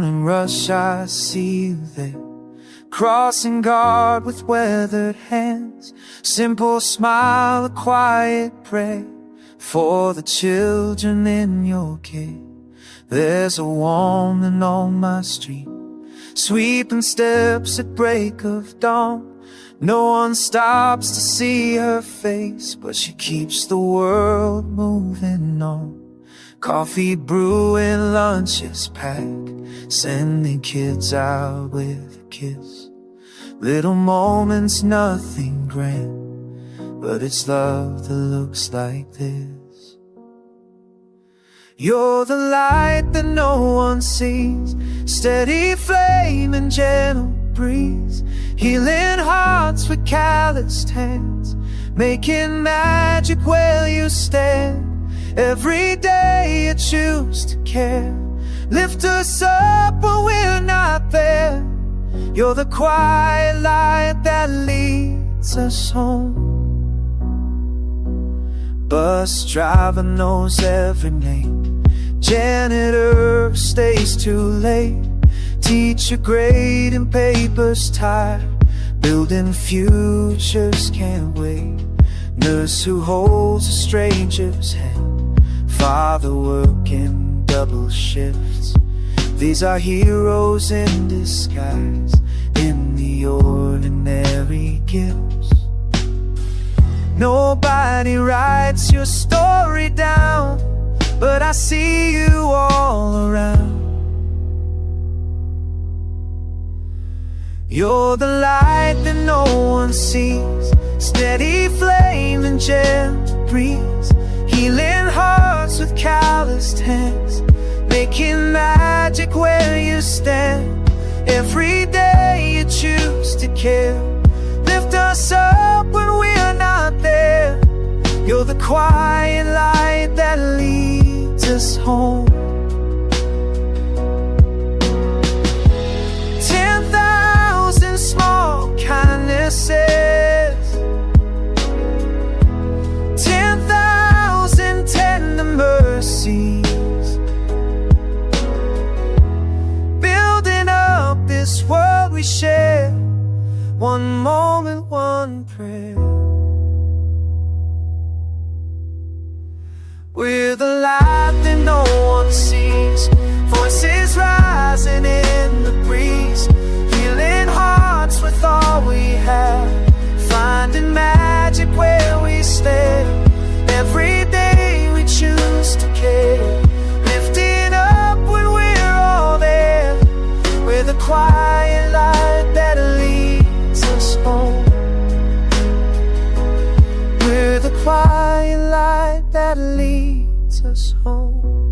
morning rush I see you there, crossing guard with weathered hands. Simple smile, a quiet prayer for the children in your care. There's a woman on my street, sweeping steps at break of dawn. No one stops to see her face, but she keeps the world moving on. Coffee brewing, lunches packed, sending kids out with a kiss. Little moments, nothing grand, but it's love that looks like this. You're the light that no one sees, steady flame and gentle breeze, healing hearts with calloused hands, making magic where you stand. Every day you choose to care, lift us up when we're not there. You're the quiet light that leads us home. Bus driver knows every name, janitor stays too late, teacher grading papers tired, building futures can't wait. Nurse who holds a stranger's hand, father working double shifts. These are heroes in disguise, in the ordinary gifts. Nobody writes your story down, but I see you all around. You're the light that no one sees, steady flame and gentle breeze, healing hearts with calloused hands, making magic where you stand. Every day you choose to care, lift us up when we're not there. You're the quiet light that leads us home. 10,000 small kindnesses, 10,000 tender mercies, building up this world we share. One moment, one prayer. We're the light that no one sees, voices rising in the breeze, healing hearts with all we have, finding magic where we stand. Every day we choose to care, lifting up when we're all there. We're the quiet light that leads us home. We're the quiet light that leads us home.